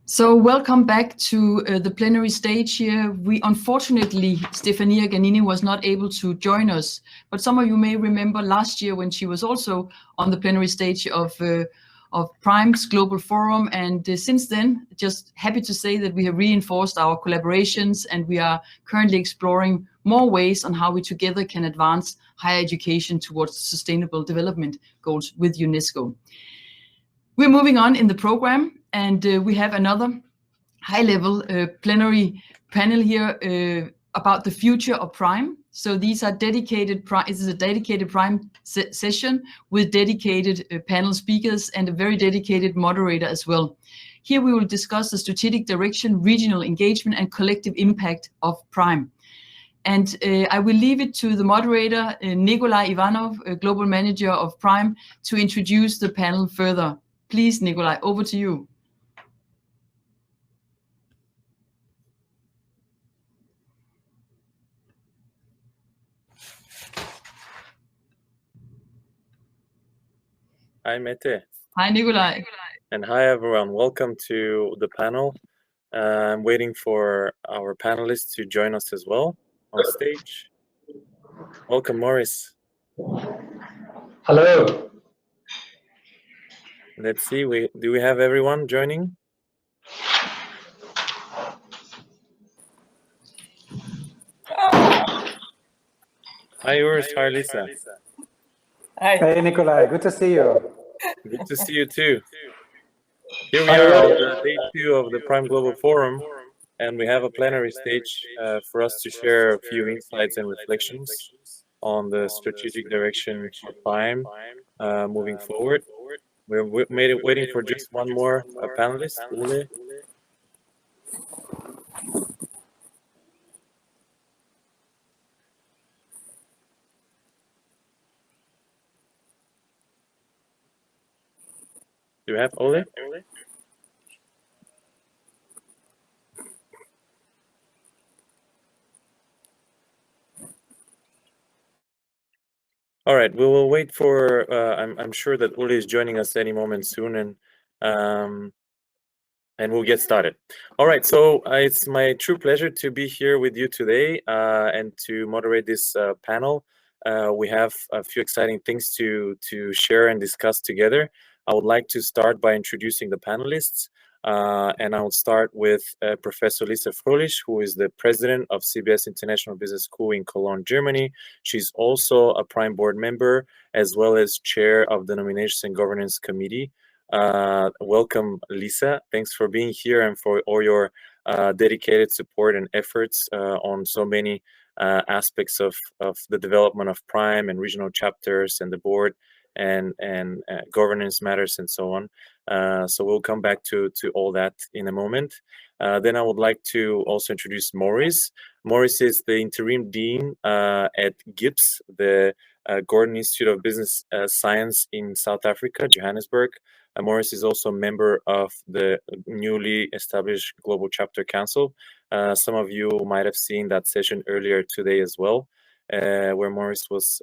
So welcome back to the plenary stage here. We unfortunately, Stefania Ganini was not able to join us, but some of you may remember last year when she was also on the plenary stage of PRIME's Global Forum. And since then, just happy to say that we have reinforced our collaborations, and we are currently exploring more ways on how we together can advance higher education towards sustainable development goals with UNESCO. We're moving on in the program, and we have another high-level plenary panel here about the future of PRIME. So these are dedicated. This is a dedicated PRIME session with dedicated panel speakers and a very dedicated moderator as well. Here we will discuss the strategic direction, regional engagement, and collective impact of PRIME. And I will leave it to the moderator, Nikolai Ivanov, Global Manager of PRIME, to introduce the panel further. Please, Nikolai, over to you. Hi, Mette. Hi, Nikolai. And hi, everyone. Welcome to the panel. I'm waiting for our panelists to join us as well on stage. Welcome, Maurice. Hello. Let's see, do we have everyone joining? Hi, Urs. Hi, Lisa. Hi. Hey, Nikolai. Good to see you. Good to see you too. Here we are on day 2 of the PRIME Global Forum, and we have a plenary stage for us to share a few insights and reflections on the strategic direction for PRIME moving forward. We're waiting for just one more panelist, Ule. Do you have Ole? All right, we will wait for. I'm sure that Uli is joining us any moment soon, and we'll get started. All right, so it's my true pleasure to be here with you today and to moderate this panel. We have a few exciting things to share and discuss together. I would like to start by introducing the panelists. And I will start with Professor Lisa Fröhlich, who is the president of CBS International Business School in Cologne, Germany. She's also a PRIME board member, as well as chair of the Nominations and Governance Committee. Welcome, Lisa. Thanks for being here and for all your dedicated support and efforts on so many aspects of the development of PRIME and regional chapters and the board and governance matters and so on. So we'll come back to all that in a moment. Then I would like to also introduce Maurice. Maurice is the interim dean at GIBS, the Gordon Institute of Business Science in South Africa, Johannesburg. Maurice is also a member of the newly established Global Chapter Council. Some of you might have seen that session earlier today as well, where Maurice was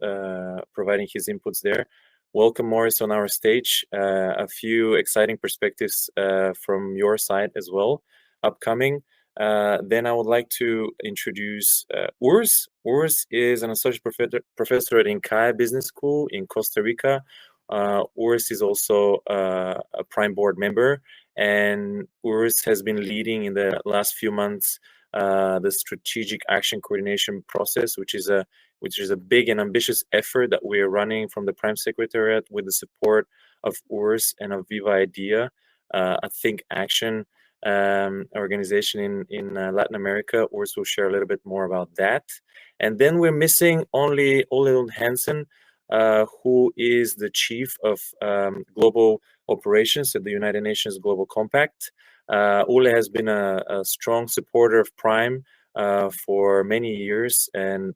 providing his inputs there. Welcome, Maurice, on our stage. A few exciting perspectives from your side as well, upcoming. Then I would like to introduce Urs. Urs is an associate professor at INCAE Business School in Costa Rica. Urs is also a PRIME board member, and Urs has been leading in the last few months the strategic action coordination process, which is a big and ambitious effort that we are running from the PRIME Secretariat with the support of Urs and of Viva Idea, a Think Action organization in Latin America. Urs will share a little bit more about that. And then we're missing only Ole Hansen, who is the chief of global operations at the United Nations Global Compact. Ole has been a strong supporter of PRIME for many years, and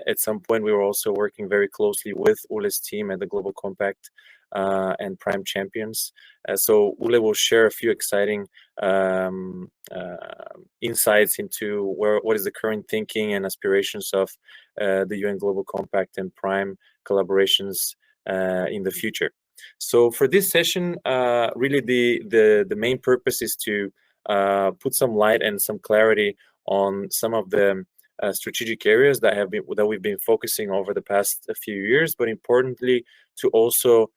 at some point we were also working very closely with Ule's team at the Global Compact and PRIME Champions. So Ule will share a few exciting insights into what is the current thinking and aspirations of the UN Global Compact and PRIME collaborations in the future. So for this session, really the main purpose is to put some light and some clarity on some of the strategic areas that we've been focusing over the past few years, but importantly to also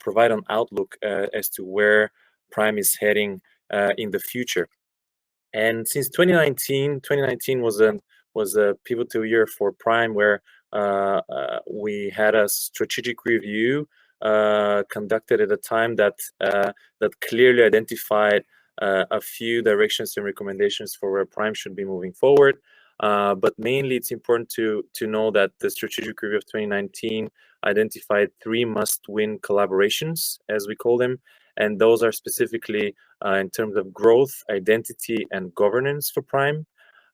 provide an outlook as to where Prime is heading in the future. And since 2019 was a pivotal year for Prime, where we had a strategic review conducted at a time that clearly identified a few directions and recommendations for where Prime should be moving forward. But mainly, it's important to know that the strategic review of 2019 identified 3 must-win collaborations, as we call them, and those are specifically in terms of growth, identity, and governance for Prime.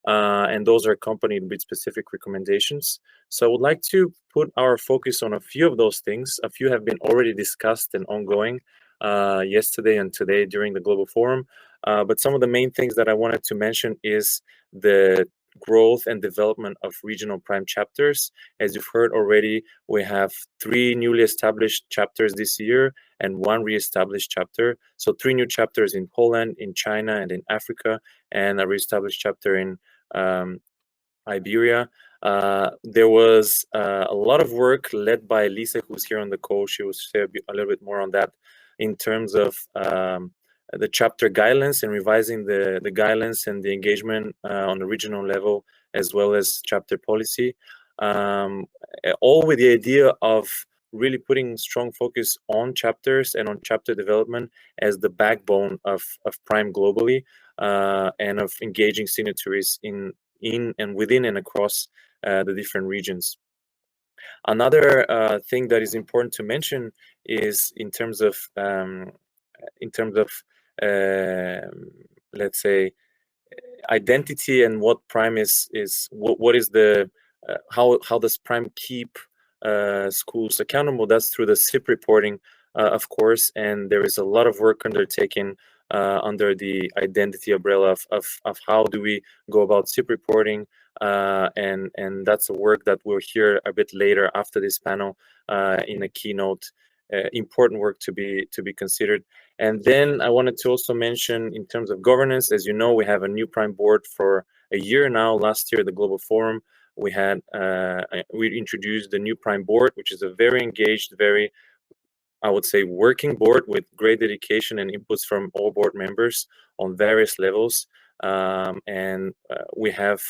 And those are accompanied with specific recommendations. So I would like to put our focus on a few of those things. A few have been already discussed and ongoing yesterday and today during the Global Forum. But some of the main things that I wanted to mention is the growth and development of regional Prime chapters. As you've heard already, we have 3 newly established chapters this year and 1 re-established chapter. So 3 new chapters in Poland, in China, and in Africa, and a re-established chapter in Iberia. There was a lot of work led by Lisa, who's here on the call. She will say a little bit more on that in terms of the chapter guidelines and revising the guidelines and the engagement on the regional level, as well as chapter policy, all with the idea of really putting strong focus on chapters and on chapter development as the backbone of Prime globally, and of engaging signatories in and within and across the different regions. Another thing that is important to mention is in terms of let's say identity and what Prime is what is the how does Prime keep schools accountable? That's through the SIP reporting, of course, and there is a lot of work undertaken under the identity umbrella of how do we go about SIP reporting, and that's a work that we'll hear a bit later after this panel in a keynote. Important work to be considered. And then I wanted to also mention in terms of governance, as you know, we have a new Prime board for a year now. Last year at the Global Forum, we had we introduced the new Prime board, which is a very engaged, very, I would say, working board with great dedication and inputs from all board members on various levels. And we have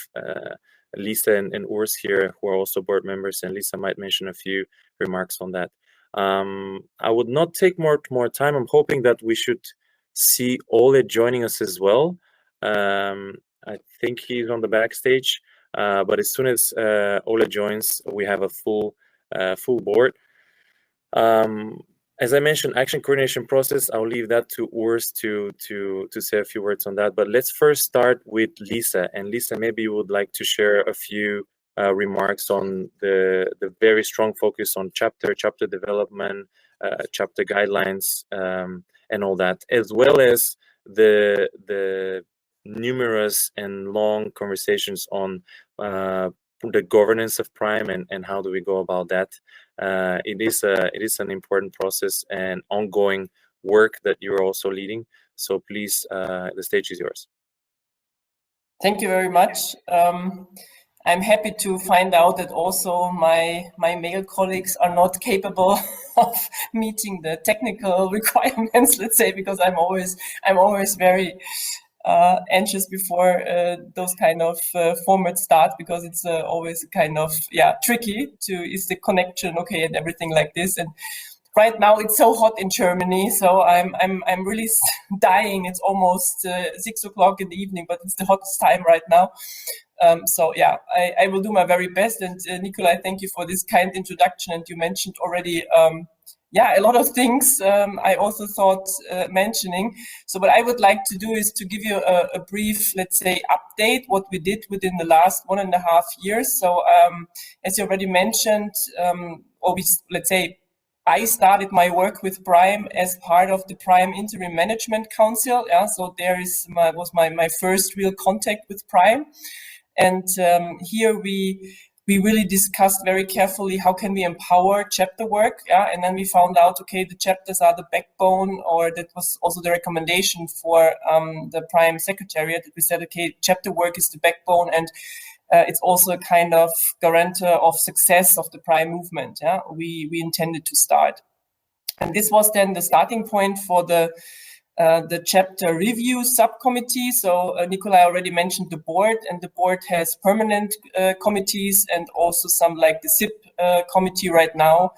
Lisa and Urs here, who are also board members, and Lisa might mention a few remarks on that. I would not take more time. I'm hoping that we should see Ole joining us as well. I think he's on the backstage, but as soon as Ole joins, we have a full board. As I mentioned, action coordination process, I'll leave that to Urs to say a few words on that. But let's first start with Lisa. And Lisa, maybe you would like to share a few remarks on the very strong focus on chapter development, chapter guidelines, and all that, as well as the numerous and long conversations on the governance of Prime and how do we go about that. It is an important process and ongoing work that you're also leading. So please, the stage is yours. Thank you very much. I'm happy to find out that also my male colleagues are not capable of meeting the technical requirements, let's say, because I'm always very anxious before those kind of formats start, because it's always kind of tricky is the connection okay and everything like this. And right now it's so hot in Germany, so I'm really dying. It's almost 6 o'clock in the evening, but it's the hottest time right now. So yeah, I will do my very best. And Nikolai, thank you for this kind introduction. And you mentioned already a lot of things I also thought mentioning. So what I would like to do is to give you a brief, let's say, update what we did within the last 1.5 years. So as you already mentioned, I started my work with Prime as part of the Prime Interim Management Council. Yeah, so there was my first real contact with Prime. And here we we really discussed very carefully how can we empower chapter work, and then we found out, okay, the chapters are the backbone, or that was also the recommendation for the Prime Secretariat, that we said, okay, chapter work is the backbone, and it's also a kind of guarantor of success of the Prime movement. We intended to start, and this was then the starting point for the chapter review subcommittee. So Nikolai already mentioned the board, and the board has permanent committees and also some like the SIP committee right now,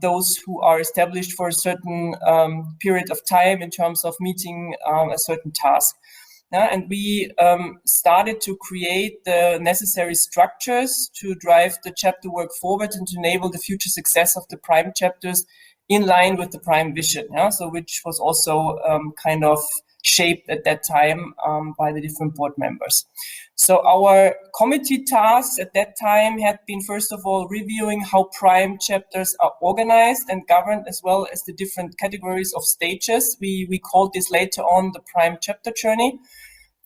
those who are established for a certain period of time in terms of meeting a certain task. And we started to create the necessary structures to drive the chapter work forward and to enable the future success of the Prime chapters in line with the Prime vision, so which was also kind of shaped at that time by the different board members. So our committee tasks at that time had been, first of all, reviewing how Prime chapters are organized and governed, as well as the different categories of stages. We called this later on the Prime chapter journey.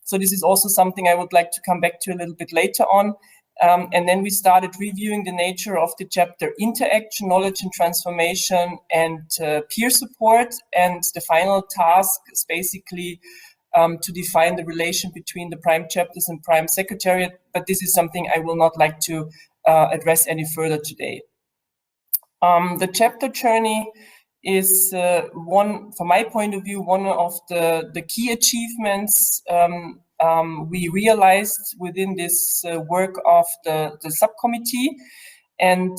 So this is also something I would like to come back to a little bit later on. And then we started reviewing the nature of the chapter interaction, knowledge and transformation, and peer support. And the final task is basically to define the relation between the Prime chapters and Prime Secretariat. But this is something I will not like to address any further today. The chapter journey is from my point of view, one of the key achievements we realized within this work of the subcommittee, and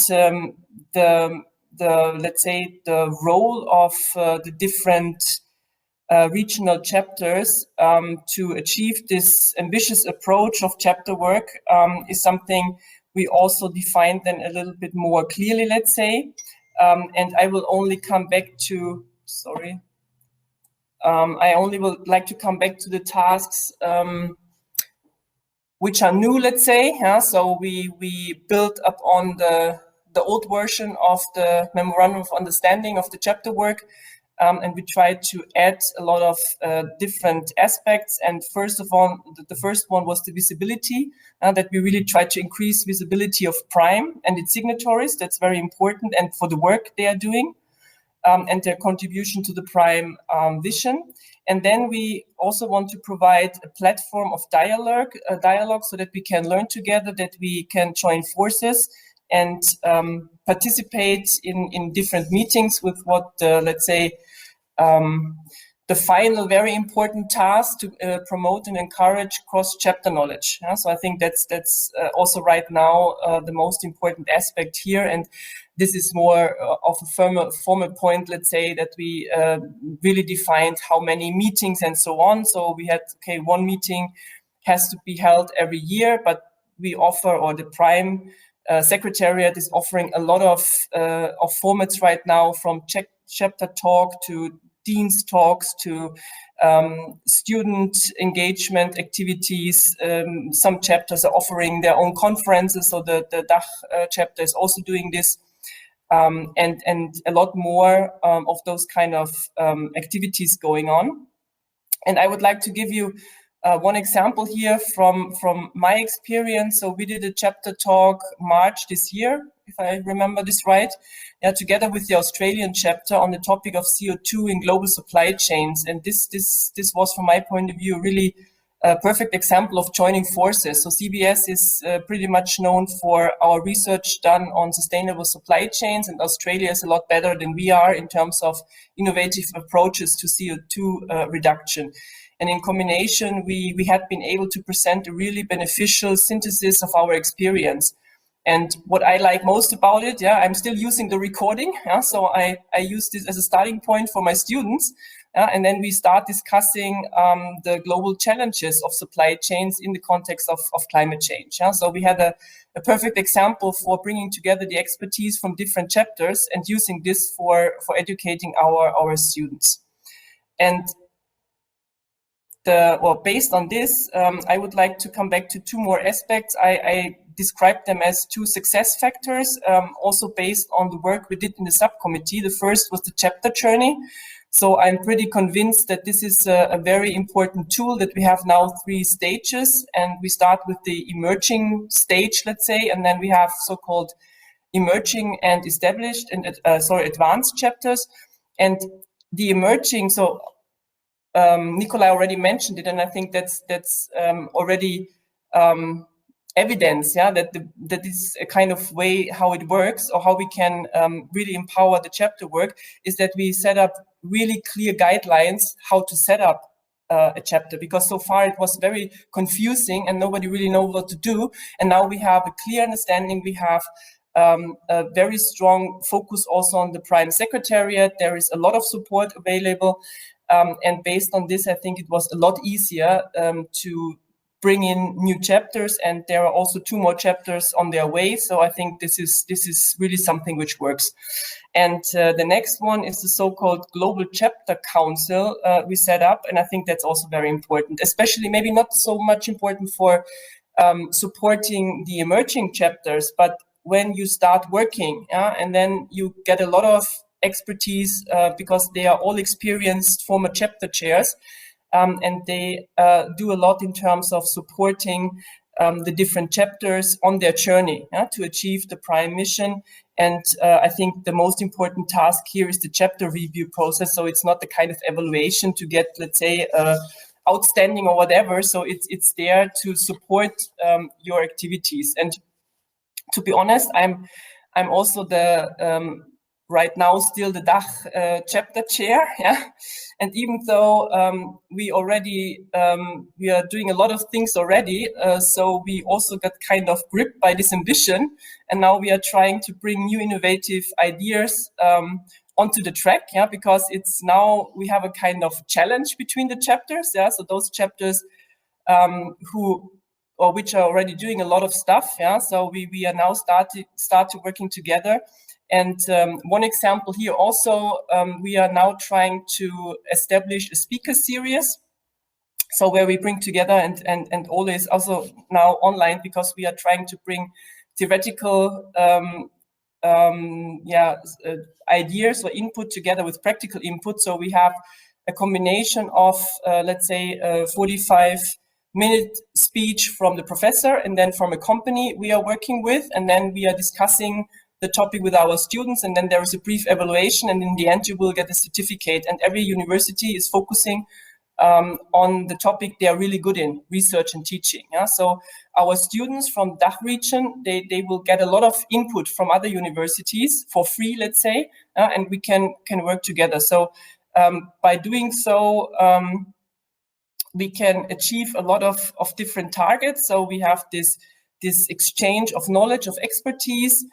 let's say the role of the different regional chapters to achieve this ambitious approach of chapter work is something we also defined then a little bit more clearly, let's say. And I will only come back to, I only would like to come back to the tasks which are new, let's say. So we built up on the old version of the Memorandum of Understanding of the chapter work, and we tried to add a lot of different aspects. And first of all, the first one was the visibility, that we really tried to increase visibility of Prime and its signatories. That's very important, and for the work they are doing. And their contribution to the Prime vision. And then we also want to provide a platform of dialogue so that we can learn together, that we can join forces and participate in different meetings with what, let's say, the final very important task to promote and encourage cross-chapter knowledge. So I think that's also right now the most important aspect here. And this is more of a formal point, let's say, that we really defined how many meetings and so on. So we had, okay, one meeting has to be held every year, but we offer, or the Prime Secretariat is offering a lot of formats right now, from chapter talk to Dean's talks to student engagement activities. Some chapters are offering their own conferences, so the DACH chapter is also doing this, and a lot more of those kind of activities going on. And I would like to give you one example here from my experience. So we did a chapter talk March this year, if I remember this right, together with the Australian chapter on the topic of CO2 in global supply chains. And this was, from my point of view, really a perfect example of joining forces. So CBS is pretty much known for our research done on sustainable supply chains, and Australia is a lot better than we are in terms of innovative approaches to CO2 reduction. And in combination, we had been able to present a really beneficial synthesis of our experience. And what I like most about it, I'm still using the recording. So I use this as a starting point for my students. And then we start discussing the global challenges of supply chains in the context of climate change. So we had a perfect example for bringing together the expertise from different chapters and using this for educating our students. And based on this, I would like to come back to two more aspects. I described them as two success factors, also based on the work we did in the subcommittee. The first was the chapter journey. So I'm pretty convinced that this is a very important tool, that we have now 3 stages, and we start with the emerging stage, let's say, and then we have so-called emerging and established and advanced chapters. And the emerging, so Nikolai already mentioned it, and I think that's already evidence, yeah, that that is a kind of way how it works, or how we can really empower the chapter work, is that we set up really clear guidelines how to set up a chapter, because so far it was very confusing and nobody really knows what to do. And now we have a clear understanding. We have a very strong focus also on the Prime Secretariat. There is a lot of support available. And based on this, I think it was a lot easier to bring in new chapters, and there are also 2 more chapters on their way. So I think this is really something which works. And the next one is the so-called Global Chapter Council we set up, and I think that's also very important, especially maybe not so much important for supporting the emerging chapters, but when you start working, and then you get a lot of expertise because they are all experienced former chapter chairs. And they do a lot in terms of supporting the different chapters on their journey to achieve the Prime mission. And I think the most important task here is the chapter review process. So it's not the kind of evaluation to get, let's say, outstanding or whatever. So it's there to support your activities. And to be honest, I'm also the right now still the DACH chapter chair, yeah. And even though we already we are doing a lot of things already, so we also got kind of gripped by this ambition, and now we are trying to bring new innovative ideas onto the track, yeah, because it's now we have a kind of challenge between the chapters, yeah. So those chapters which are already doing a lot of stuff, yeah. So we are now start working together. And one example here also, we are now trying to establish a speaker series. So where we bring together and always also now online, because we are trying to bring theoretical ideas or input together with practical input. So we have a combination of, let's say, a 45-minute speech from the professor and then from a company we are working with, and then we are discussing the topic with our students, and then there is a brief evaluation, and in the end you will get a certificate. And every university is focusing on the topic they are really good in, research and teaching. Yeah? So our students from DACH region, they will get a lot of input from other universities for free, let's say, and we can work together. So by doing so, we can achieve a lot of different targets. So we have this exchange of knowledge, of expertise.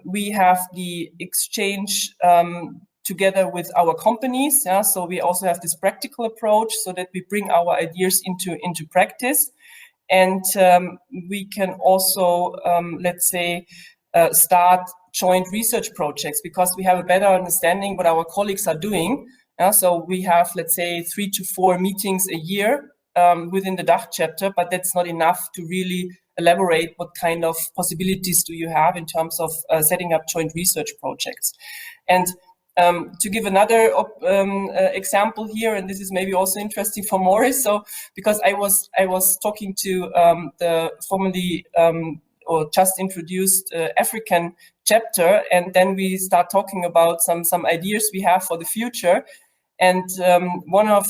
We have the exchange together with our companies. Yeah? So we also have this practical approach, so that we bring our ideas into practice. And we can also, let's say, start joint research projects, because we have a better understanding what our colleagues are doing. Yeah? So we have, let's say, 3 to 4 meetings a year within the DACH chapter, but that's not enough to really elaborate what kind of possibilities do you have in terms of setting up joint research projects. And to give another example here, and this is maybe also interesting for Maurice, so because I was talking to the formerly or just introduced African chapter, and then we start talking about some ideas we have for the future. And one of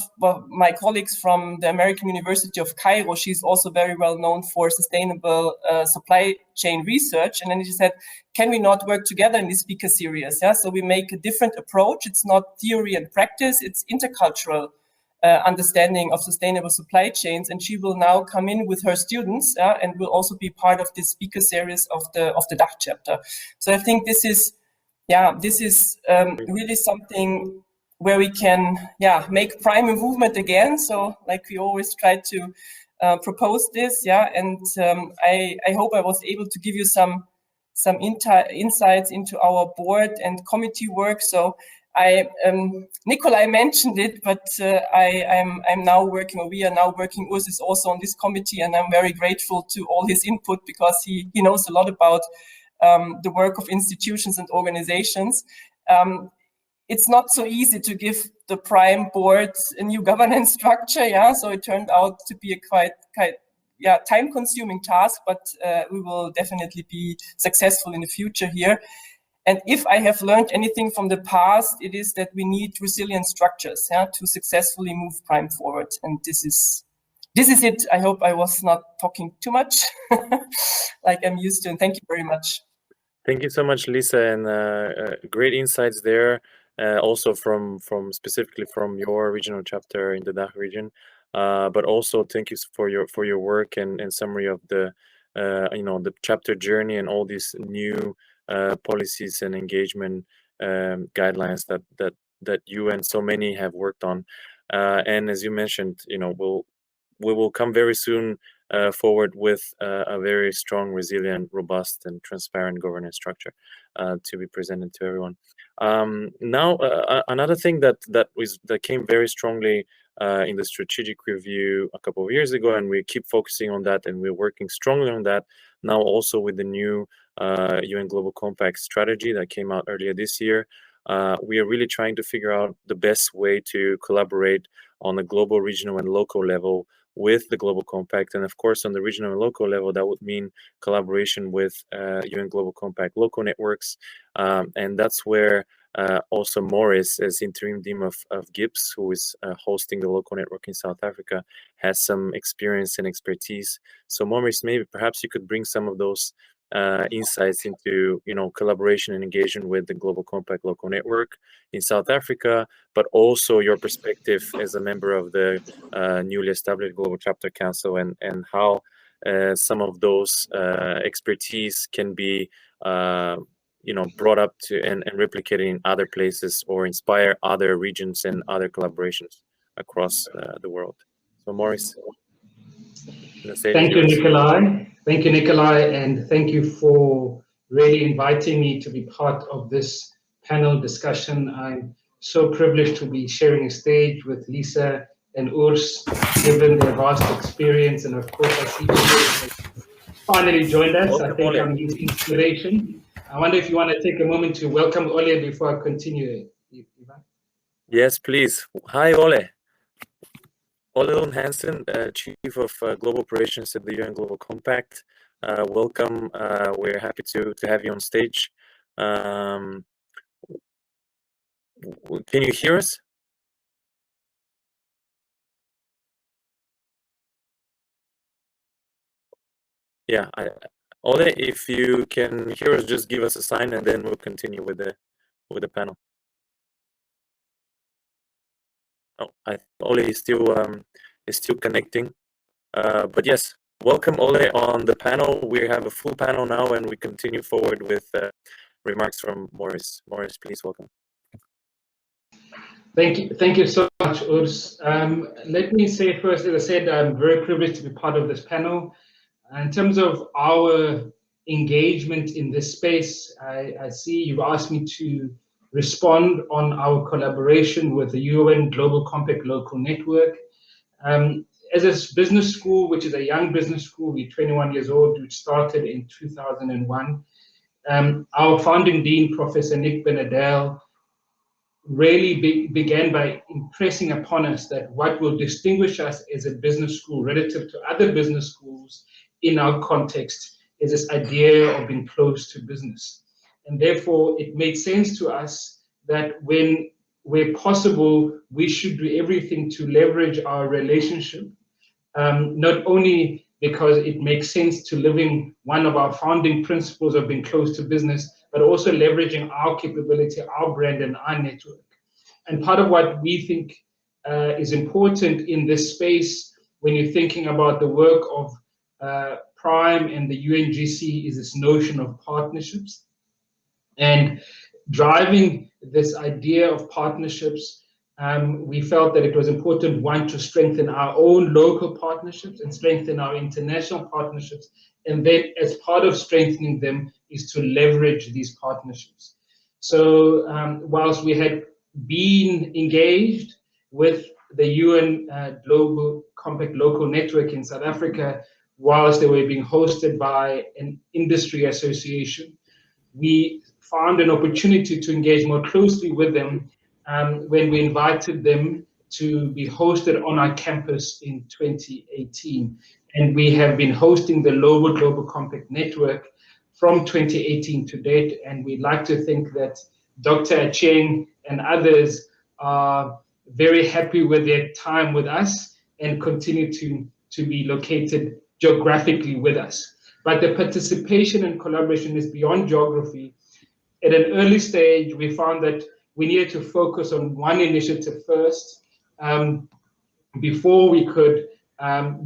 my colleagues from the American University of Cairo, she's also very well known for sustainable supply chain research. And then she said, can we not work together in this speaker series? Yeah, so we make a different approach. It's not theory and practice, it's intercultural understanding of sustainable supply chains. And she will now come in with her students and will also be part of this speaker series of the DACH chapter. So I think this is really something where we can make Prime a movement again. So like we always try to propose this, and I hope I was able to give you some insights into our board and committee work. So Nikolai mentioned it, but I'm now working, or we are now working, Urs is also on this committee, and I'm very grateful to all his input, because he knows a lot about the work of institutions and organizations. It's not so easy to give the Prime board's new governance structure. Yeah, so it turned out to be a quite time-consuming task, but we will definitely be successful in the future here. And if I have learned anything from the past, it is that we need resilient structures, yeah, to successfully move Prime forward. And this is it. I hope I was not talking too much, like I'm used to. And thank you very much. Thank you so much, Lisa, and great insights there. Also from specifically from your regional chapter in the DACH region, but also thank you for your work and summary of the the chapter journey and all these new policies and engagement guidelines that you and so many have worked on. And as you mentioned, we will come very soon forward with a very strong, resilient, robust, and transparent governance structure to be presented to everyone. Now, another thing that came very strongly in the strategic review a couple of years ago, and we keep focusing on that, and we're working strongly on that now also with the new UN Global Compact strategy that came out earlier this year. We are really trying to figure out the best way to collaborate on a global, regional, and local level with the Global Compact. And of course, on the regional and local level, that would mean collaboration with UN Global Compact local networks. And that's where also Maurice, as interim dean of GIPS, who is hosting the local network in South Africa, has some experience and expertise. So Maurice, maybe perhaps you could bring some of those insights into collaboration and engagement with the Global Compact local network in South Africa, but also your perspective as a member of the newly established Global Chapter Council, and how some of those expertise can be brought up to and replicated in other places or inspire other regions and other collaborations across the world. So Maurice. Thank you, Nikolai. Thank you, Nikolai, and thank you for really inviting me to be part of this panel discussion. I'm so privileged to be sharing a stage with Lisa and Urs, given their vast experience, and of course I see people have finally joined us. Welcome, I think Ole. I'm his inspiration. I wonder if you want to take a moment to welcome Ole before I continue. Ivan? Yes, please. Hi, Ole. Ole Lund Hansen, Chief of Global Operations at the UN Global Compact. Welcome. We're happy to have you on stage. Can you hear us? Yeah, Ole, if you can hear us, just give us a sign, and then we'll continue with the panel. Oh, Ole is still connecting, but yes, welcome Ole on the panel. We have a full panel now, and we continue forward with remarks from Maurice. Maurice, please welcome. Thank you so much, Urs. Let me say first, as I said, I'm very privileged to be part of this panel. In terms of our engagement in this space, I see you've asked me to respond on our collaboration with the UN Global Compact Local Network. As a business school, which is a young business school, we're 21 years old, which started in 2001. Our founding dean, Professor Nick Benadel, really began by impressing upon us that what will distinguish us as a business school relative to other business schools in our context is this idea of being close to business. And therefore, it made sense to us that where possible, we should do everything to leverage our relationship, not only because it makes sense to living one of our founding principles of being close to business, but also leveraging our capability, our brand, and our network. And part of what we think is important in this space, when you're thinking about the work of Prime and the UNGC, is this notion of partnerships. And driving this idea of partnerships, we felt that it was important, one, to strengthen our own local partnerships and strengthen our international partnerships. And then as part of strengthening them is to leverage these partnerships. So whilst we had been engaged with the UN Global Compact Local Network in South Africa, whilst they were being hosted by an industry association, we found an opportunity to engage more closely with them when we invited them to be hosted on our campus in 2018. And we have been hosting the Global Compact Network from 2018 to date. And we'd like to think that Dr. Acheng and others are very happy with their time with us and continue to be located geographically with us. But the participation and collaboration is beyond geography. At an early stage, we found that we needed to focus on one initiative first before we could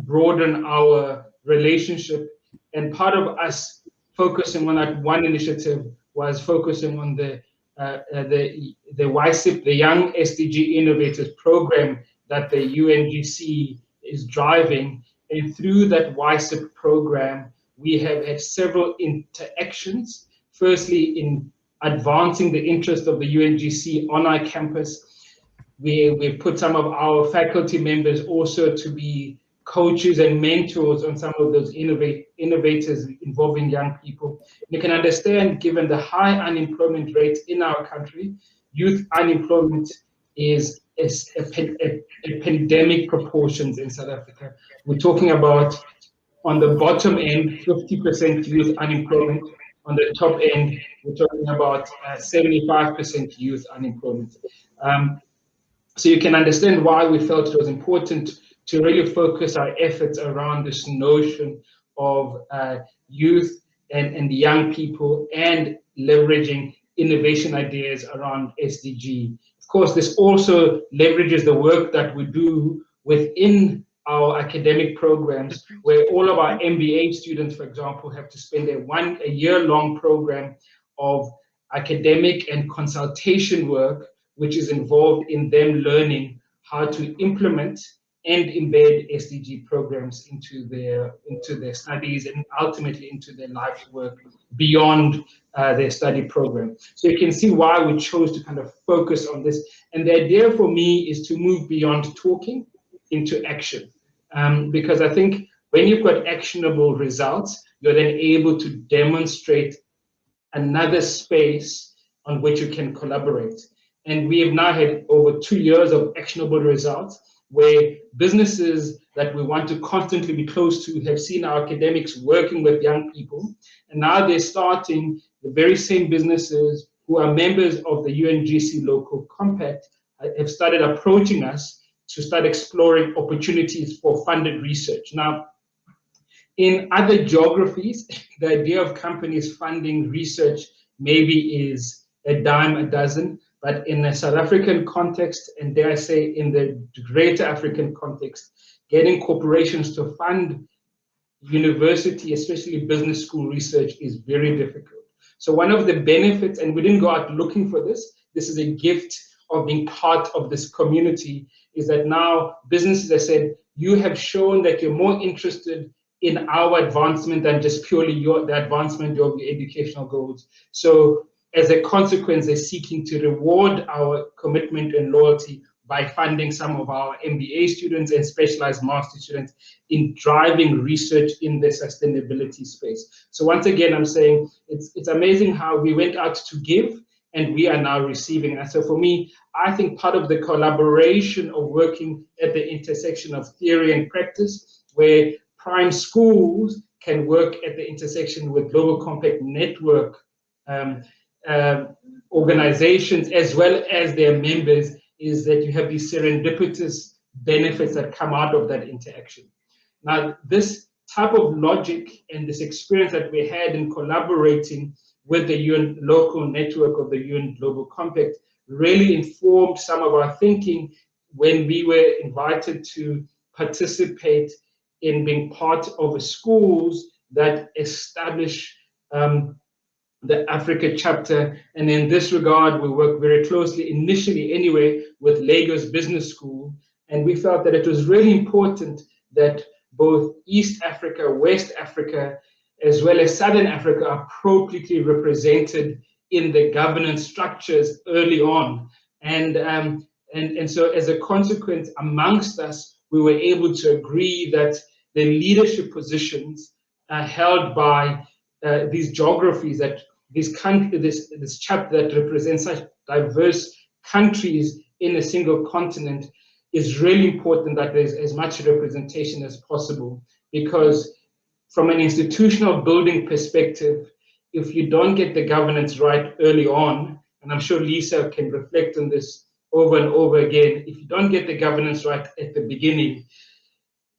broaden our relationship. And part of us focusing on that one initiative was focusing on the YSIP, the Young SDG Innovators program that the UNGC is driving. And through that YSIP program, we have had several interactions. Firstly, in advancing the interest of the UNGC on our campus. We put some of our faculty members also to be coaches and mentors on some of those innovators involving young people. You can understand, given the high unemployment rate in our country, youth unemployment is a pandemic proportions in South Africa. We're talking about, on the bottom end, 50% youth unemployment. On the top end, we're talking about 75% youth unemployment. So you can understand why we felt it was important to really focus our efforts around this notion of youth and young people and leveraging innovation ideas around SDG. Of course, this also leverages the work that we do within our academic programs, where all of our MBA students, for example, have to spend a year-long program of academic and consultation work, which is involved in them learning how to implement and embed SDG programs into their studies and ultimately into their life work beyond their study program. So you can see why we chose to kind of focus on this. And the idea for me is to move beyond talking into action. Because I think when you've got actionable results, you're then able to demonstrate another space on which you can collaborate. And we have now had over 2 years of actionable results where businesses that we want to constantly be close to have seen our academics working with young people. And now they're starting, the very same businesses who are members of the UNGC Local Compact have started approaching us to start exploring opportunities for funded research. Now, in other geographies, the idea of companies funding research maybe is a dime a dozen, but in a South African context, and dare I say in the greater African context, getting corporations to fund university, especially business school research, is very difficult. So one of the benefits, and we didn't go out looking for this is a gift of being part of this community, is that now businesses have said, you have shown that you're more interested in our advancement than just purely the advancement of your educational goals. So as a consequence, they're seeking to reward our commitment and loyalty by funding some of our MBA students and specialized master students in driving research in the sustainability space. So once again, I'm saying it's amazing how we went out to give and we are now receiving. And so for me, I think part of the collaboration of working at the intersection of theory and practice, where prime schools can work at the intersection with Global Compact Network organizations as well as their members, is that you have these serendipitous benefits that come out of that interaction. Now, this type of logic and this experience that we had in collaborating with the UN local network of the UN Global Compact really informed some of our thinking when we were invited to participate in being part of schools that establish the Africa chapter. And in this regard, we work very closely, initially anyway, with Lagos Business School. And we felt that it was really important that both East Africa, West Africa, as well as Southern Africa are appropriately represented in the governance structures early on. And so as a consequence, amongst us, we were able to agree that the leadership positions are held by these geographies, that this country, this chapter that represents such diverse countries in a single continent, is really important that there's as much representation as possible, because from an institutional building perspective, if you don't get the governance right early on, and I'm sure Lisa can reflect on this over and over again, if you don't get the governance right at the beginning,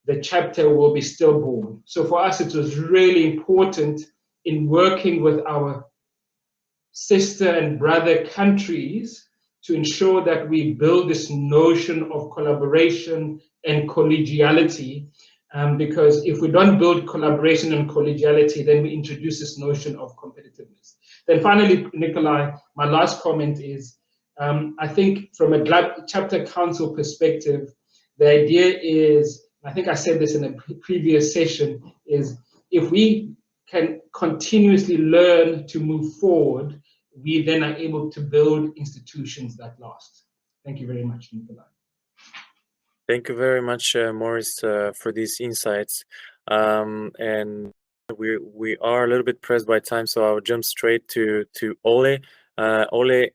the chapter will be stillborn. So for us, it was really important in working with our sister and brother countries to ensure that we build this notion of collaboration and collegiality, because if we don't build collaboration and collegiality, then we introduce this notion of competitiveness. Then finally, Nikolai, my last comment is, I think from a chapter council perspective, the idea is, I think I said this in a previous session, is if we can continuously learn to move forward, we then are able to build institutions that last. Thank you very much, Nikolai. Thank you very much, Maurice, for these insights. And we are a little bit pressed by time, so I'll jump straight to Ole. Ole,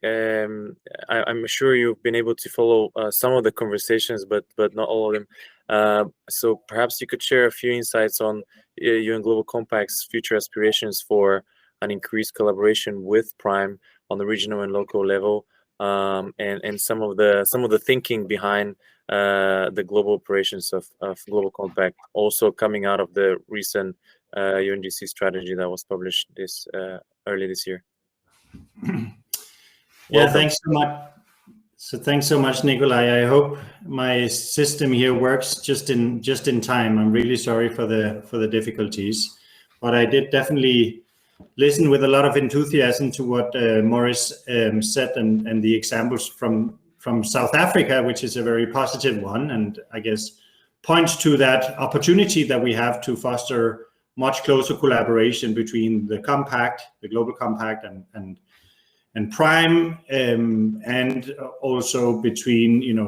I'm sure you've been able to follow some of the conversations, but not all of them. So perhaps you could share a few insights on UN Global Compact's future aspirations for an increased collaboration with Prime on the regional and local level, and some of the thinking behind the global operations of Global Compact, also coming out of the recent UNGC strategy that was published early this year. Yeah, thanks so much. So thanks so much, Nikolai. I hope my system here works just in time. I'm really sorry for the difficulties, but I did definitely listen with a lot of enthusiasm to what Maurice said, and the examples from South Africa, which is a very positive one, and I guess points to that opportunity that we have to foster much closer collaboration between the compact, the Global Compact, and Prime, and also between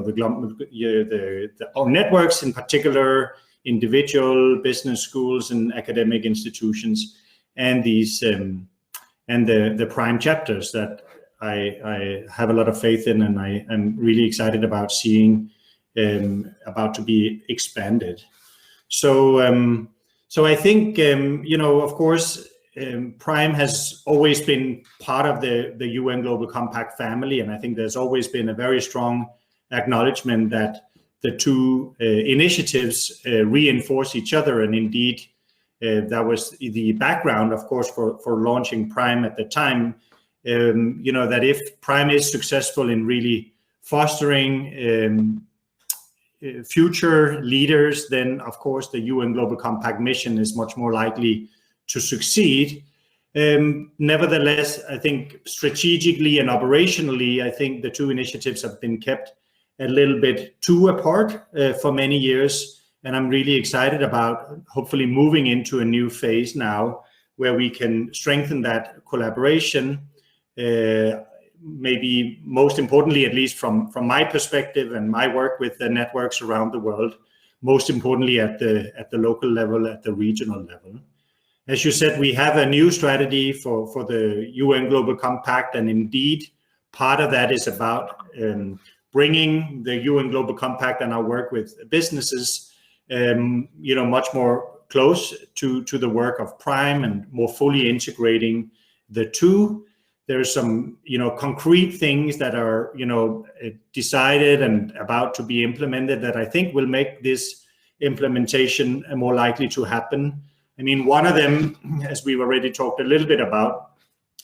our networks, in particular individual business schools and academic institutions, and these and the Prime chapters that I have a lot of faith in, and I am really excited about seeing about to be expanded. So I think of course, Prime has always been part of the UN Global Compact family, and I think there's always been a very strong acknowledgement that the two initiatives reinforce each other, and indeed that was the background, of course, for launching Prime at the time. That if Prime is successful in really fostering future leaders, then of course the UN Global Compact mission is much more likely to succeed. Nevertheless, I think strategically and operationally, I think the two initiatives have been kept a little bit too apart for many years, and I'm really excited about hopefully moving into a new phase now where we can strengthen that collaboration. Maybe most importantly, at least from my perspective and my work with the networks around the world, most importantly at the local level, at the regional level. As you said, we have a new strategy for the UN Global Compact, and indeed part of that is about bringing the UN Global Compact and our work with businesses much more close to the work of Prime, and more fully integrating the two. There's some concrete things that are decided and about to be implemented that I think will make this implementation more likely to happen. I mean, one of them, as we've already talked a little bit about,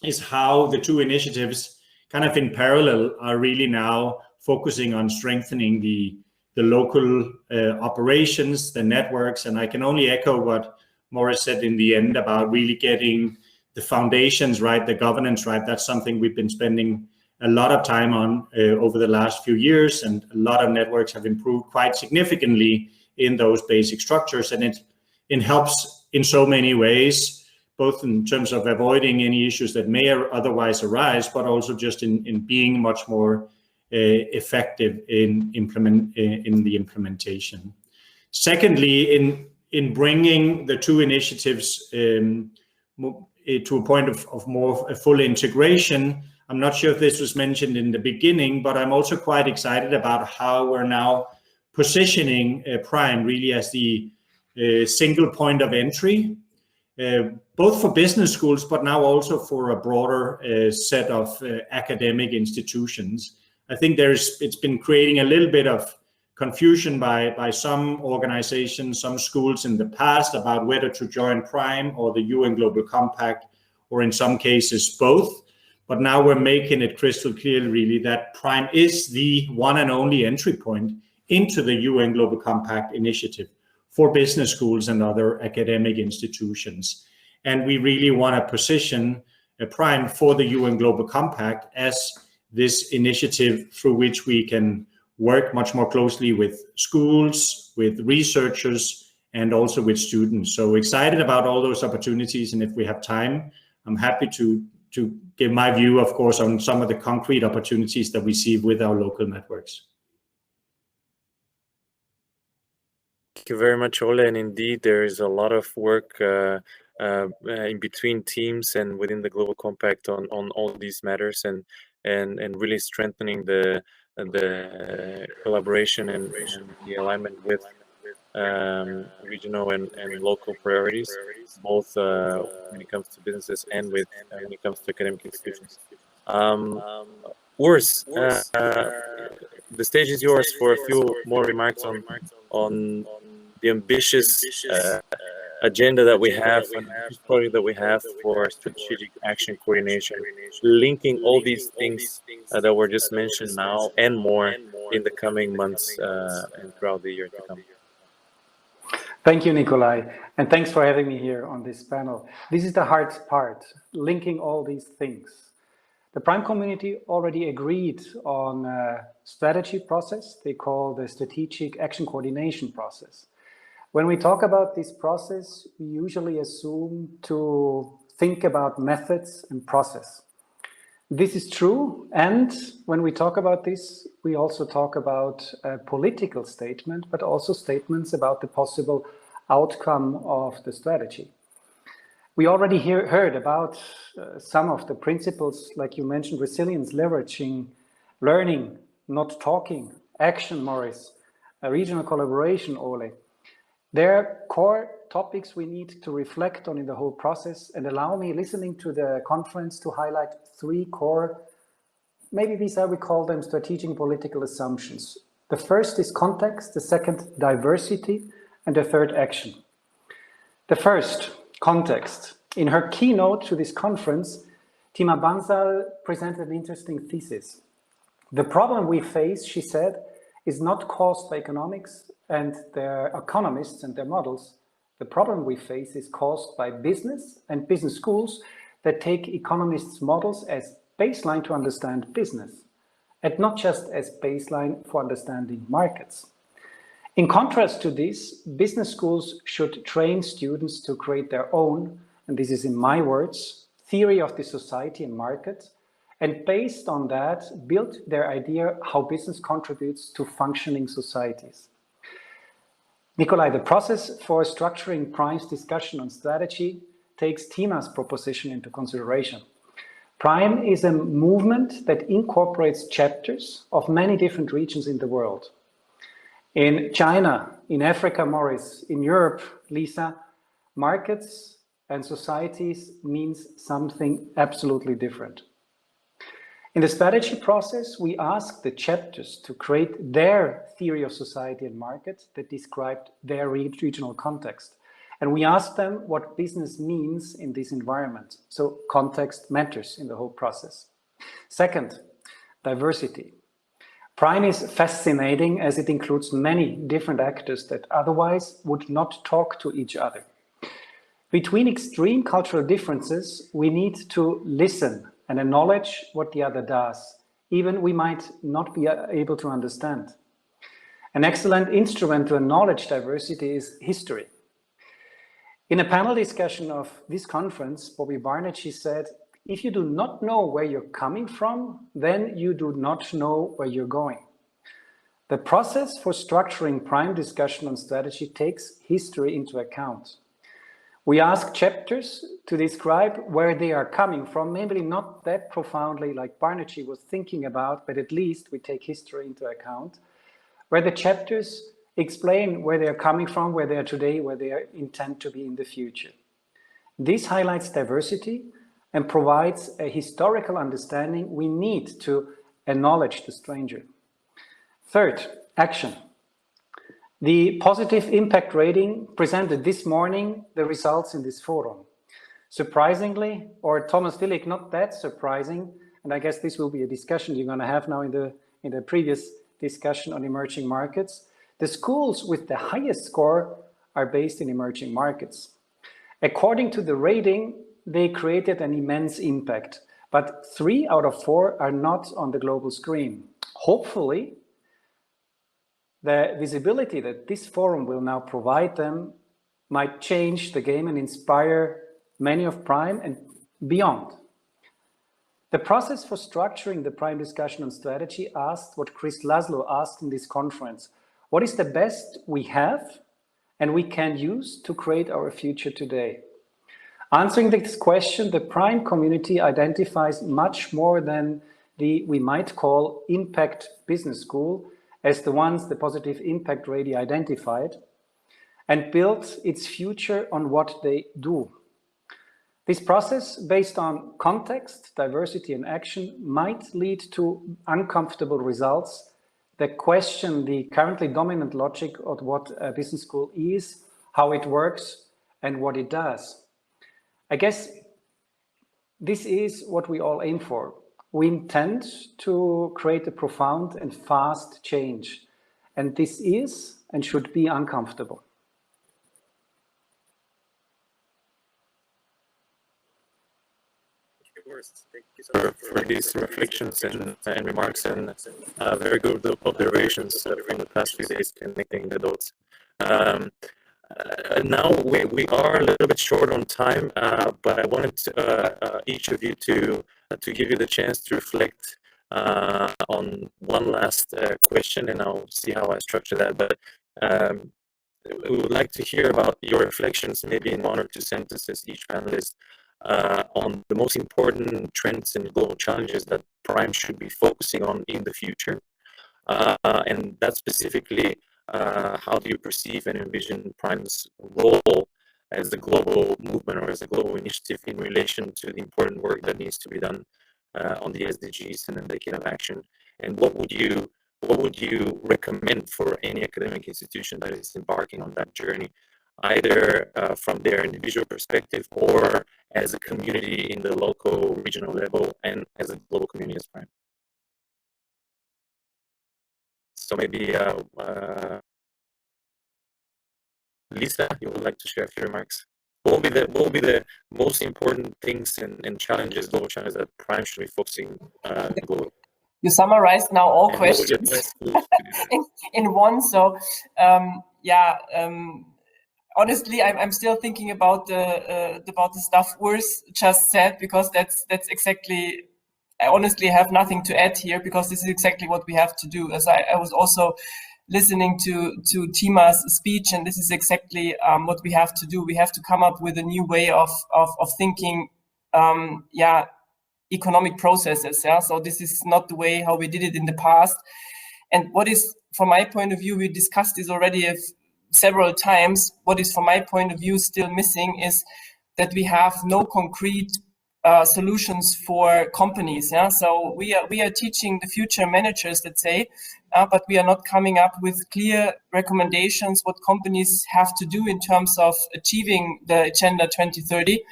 is how the two initiatives kind of in parallel are really now focusing on strengthening the local operations, the networks. And I can only echo what Maurice said in the end about really getting the foundations right, the governance right. That's something we've been spending a lot of time on over the last few years, and a lot of networks have improved quite significantly in those basic structures, and it helps in so many ways, both in terms of avoiding any issues that may otherwise arise, but also just in being much more effective in the implementation. Secondly, in bringing the two initiatives to a point of more full integration, I'm not sure if this was mentioned in the beginning, but I'm also quite excited about how we're now positioning Prime really as the single point of entry, both for business schools, but now also for a broader set of academic institutions. I think it's been creating a little bit of confusion by some organizations, some schools in the past about whether to join Prime or the UN Global Compact, or in some cases both. But now we're making it crystal clear really that Prime is the one and only entry point into the UN Global Compact initiative for business schools and other academic institutions. And we really want to position Prime for the UN Global Compact as this initiative through which we can work much more closely with schools, with researchers, and also with students. So excited about all those opportunities. And if we have time, I'm happy to give my view, of course, on some of the concrete opportunities that we see with our local networks. Thank you very much, Ole. And indeed, there is a lot of work in between teams and within the Global Compact on all these matters, and really strengthening the collaboration and the alignment with regional and local priorities, both when it comes to businesses and when it comes to academic institutions. Urs, the stage is yours for a few more remarks on the ambitious agenda that we have and the project that we have for strategic action coordination, linking all these things that were just mentioned now and more in the coming months and throughout the year to come. Thank you, Nikolai, and thanks for having me here on this panel. This is the hard part, linking all these things. The Prime community already agreed on a strategy process they call the Strategic Action Coordination process. When we talk about this process, we usually assume to think about methods and process. This is true, and when we talk about this, we also talk about a political statement, but also statements about the possible outcome of the strategy. We already heard about some of the principles, like you mentioned, resilience, leveraging, learning, not talking, action, Maurice, regional collaboration, Ole. They're core topics we need to reflect on in the whole process, and allow me, listening to the conference, to highlight three core, maybe these I would call them strategic political assumptions. The first is context, the second diversity, and the third action. The first, context. In her keynote to this conference, Tima Bansal presented an interesting thesis. The problem we face, she said, is not caused by economics and their economists and their models. The problem we face is caused by business and business schools that take economists' models as baseline to understand business, and not just as baseline for understanding markets. In contrast to this, business schools should train students to create their own, and this is in my words, theory of the society and market, and based on that, build their idea how business contributes to functioning societies. Nikolai, the process for structuring Prime's discussion on strategy takes Tima's proposition into consideration. Prime is a movement that incorporates chapters of many different regions in the world. In China, in Africa, Maurice, in Europe, Lisa, markets and societies means something absolutely different. In the strategy process, we ask the chapters to create their theory of society and market that described their regional context. And we ask them what business means in this environment. So context matters in the whole process. Second, diversity. Prime is fascinating as it includes many different actors that otherwise would not talk to each other. Between extreme cultural differences, we need to listen and acknowledge what the other does, even we might not be able to understand. An excellent instrument to acknowledge diversity is history. In a panel discussion of this conference, Bobby Barnett, said, if you do not know where you're coming from, then you do not know where you're going. The process for structuring Prime discussion on strategy takes history into account. We ask chapters to describe where they are coming from, maybe not that profoundly like Barnacci was thinking about, but at least we take history into account, where the chapters explain where they are coming from, where they are today, where they are intend to be in the future. This highlights diversity and provides a historical understanding we need to acknowledge the stranger. Third, action. The positive impact rating presented this morning the results in this forum. Surprisingly, or Thomas Dillig, not that surprising, and I guess this will be a discussion you're going to have now in the previous discussion on emerging markets, the schools with the highest score are based in emerging markets. According to the rating, they created an immense impact, but 3 out of 4 are not on the global screen. Hopefully, the visibility that this forum will now provide them might change the game and inspire many of Prime and beyond. The process for structuring the Prime discussion on strategy asked what Chris Laszlo asked in this conference. What is the best we have and we can use to create our future today? Answering this question, the Prime community identifies much more than we might call impact business school as the ones the positive impact rating identified, and built its future on what they do. This process, based on context, diversity, and action, might lead to uncomfortable results that question the currently dominant logic of what a business school is, how it works, and what it does. I guess this is what we all aim for. We intend to create a profound and fast change, and this is and should be uncomfortable. Thank you so much for these reflections and remarks and very good observations from the past few days, connecting the dots. Now we are a little bit short on time, but I wanted each of you to give you the chance to reflect on one last question, and I'll see how I structure that. But we would like to hear about your reflections, maybe in 1 or 2 sentences, each panelist, on the most important trends and global challenges that Prime should be focusing on in the future. And that specifically, how do you perceive and envision Prime's role as a global movement or as a global initiative in relation to the important work that needs to be done on the SDGs and the decade of action? And what would you recommend for any academic institution that is embarking on that journey, either from their individual perspective or as a community in the local, regional level, and as a global community as Prime? So maybe Lisa, you would like to share a few remarks? What will be the most important things and challenges, global challenges, that Prime should be focusing globally? You summarized now all questions in one. So honestly, I'm still thinking about the stuff Urs just said, because that's exactly. I honestly have nothing to add here, because this is exactly what we have to do. As I was also listening to Tima's speech, and this is exactly what we have to do. We have to come up with a new way of thinking, economic processes. Yeah, so this is not the way how we did it in the past. And what is, from my point of view, we discussed this already several times. What is, from my point of view, still missing is that we have no concrete solutions for companies. Yeah, so we are teaching the future managers, let's say, but we are not coming up with clear recommendations what companies have to do in terms of achieving the Agenda 2030.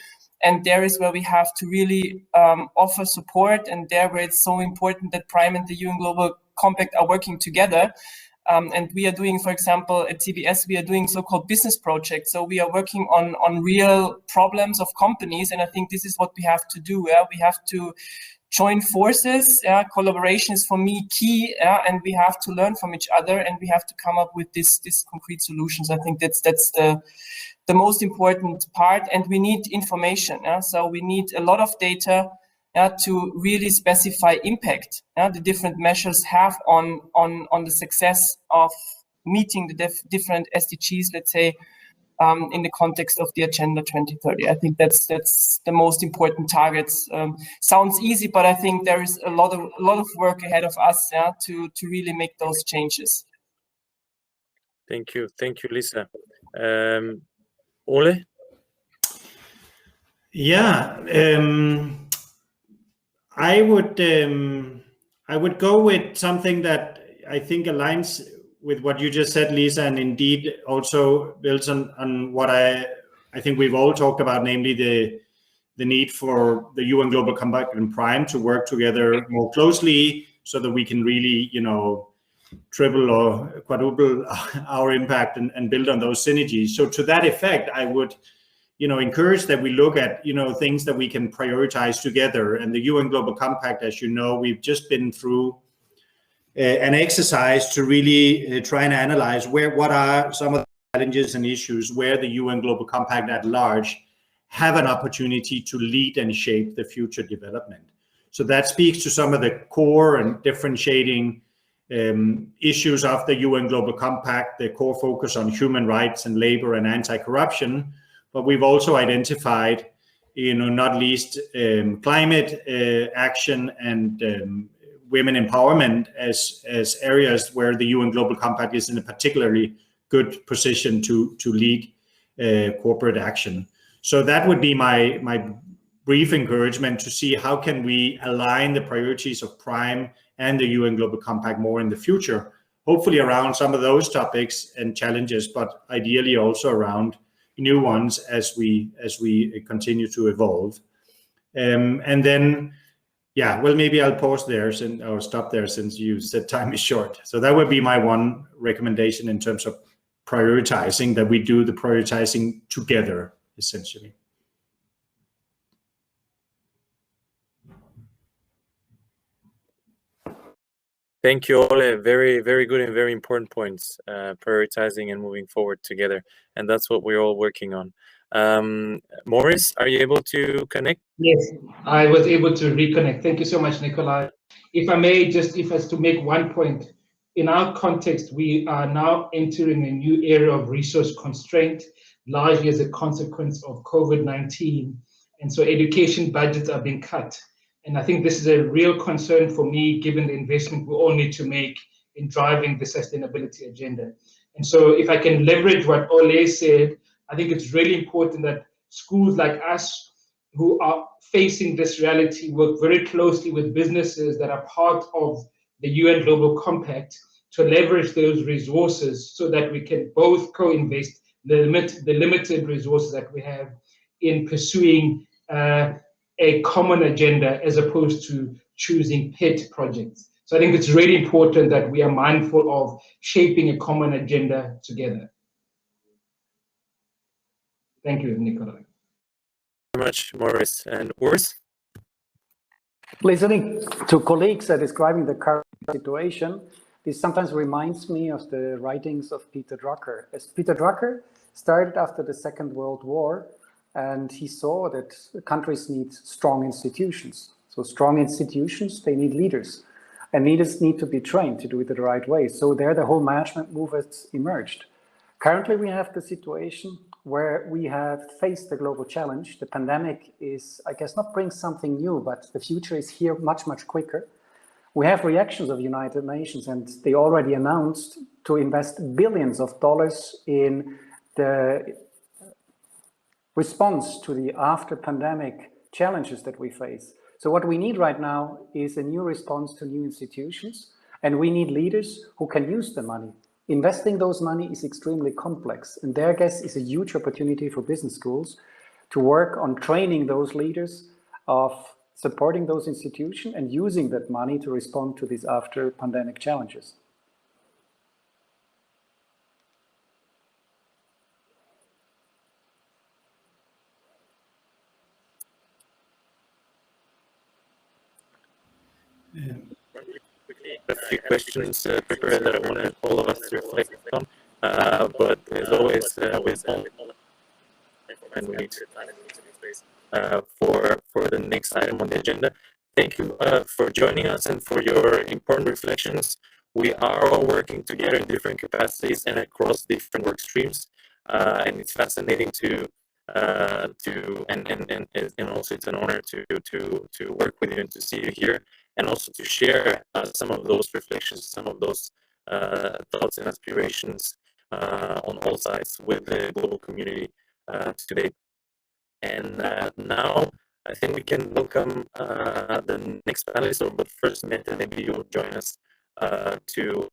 And there is where we have to really offer support, and there where it's so important that Prime and the UN Global Compact are working together. And we are doing, for example, at CBS, we are doing so-called business projects. So we are working on real problems of companies. And I think this is what we have to do. We have to join forces. Collaboration is, for me, key. And we have to learn from each other, and we have to come up with this concrete solutions. I think that's the most important part. And we need information. So we need a lot of data to really specify impact the different measures have on the success of meeting the different SDGs, let's say, in the context of the Agenda 2030. I think that's the most important targets. Sounds easy, but I think there is a lot of work ahead of us, yeah, to really make those changes. Thank you, Lisa. Ole? Yeah, I would go with something that I think aligns with what you just said, Lisa, and indeed also builds on what I think we've all talked about, namely the need for the UN Global Compact and Prime to work together more closely so that we can really, triple or quadruple our impact and build on those synergies. So to that effect, I would encourage that we look at things that we can prioritize together. And the UN Global Compact, as you know, we've just been through an exercise to really try and analyze what are some of the challenges and issues where the UN Global Compact at large have an opportunity to lead and shape the future development. So that speaks to some of the core and differentiating issues of the UN Global Compact, the core focus on human rights and labor and anti-corruption. But we've also identified, not least climate action and women empowerment as areas where the UN Global Compact is in a particularly good position to lead corporate action. So that would be my brief encouragement to see how can we align the priorities of Prime and the UN Global Compact more in the future, hopefully around some of those topics and challenges, but ideally also around new ones as we continue to evolve. And then, maybe I'll pause there or stop there since you said time is short. So that would be my one recommendation in terms of prioritizing, that we do the prioritizing together, essentially. Thank you, Ole. Very, very good and very important points, prioritizing and moving forward together. And that's what we're all working on. Maurice, are you able to connect? Yes, I was able to reconnect. Thank you so much, Nikolai. If I may, if I was to make one point, in our context, we are now entering a new era of resource constraint, largely as a consequence of COVID-19. And so education budgets are being cut. And I think this is a real concern for me, given the investment we all need to make in driving the sustainability agenda. And so if I can leverage what Ole said, I think it's really important that schools like us who are facing this reality work very closely with businesses that are part of the UN Global Compact to leverage those resources so that we can both co-invest the limited resources that we have in pursuing a common agenda as opposed to choosing pet projects. So I think it's really important that we are mindful of shaping a common agenda together. Thank you, Nikolai. Thank you very much, Maurice. And Urs? Listening to colleagues describing the current situation, this sometimes reminds me of the writings of Peter Drucker. As Peter Drucker started after the Second World War, and he saw that countries need strong institutions. So strong institutions, they need leaders. And leaders need to be trained to do it the right way. So there the whole management movement emerged. Currently we have the situation where we have faced the global challenge. The pandemic is, I guess, not brings something new, but the future is here much, much quicker. We have reactions of the United Nations, and they already announced to invest billions of dollars in the response to the after-pandemic challenges that we face. So what we need right now is a new response to new institutions, and we need leaders who can use the money. Investing those money is extremely complex, and there, I guess, is a huge opportunity for business schools to work on training those leaders of supporting those institutions and using that money to respond to these after-pandemic challenges. A few questions prepared that I wanted all of us to reflect on, but as always, with all, and we need to for the next item on the agenda. Thank you for joining us and for your important reflections. We are all working together in different capacities and across different work streams. and it's fascinating to and also it's an honor to work with you and to see you here, and also to share some of those reflections, some of those thoughts and aspirations on all sides with the global community today. And now I think we can welcome the next panelist, but first, Mette, maybe you'll join us to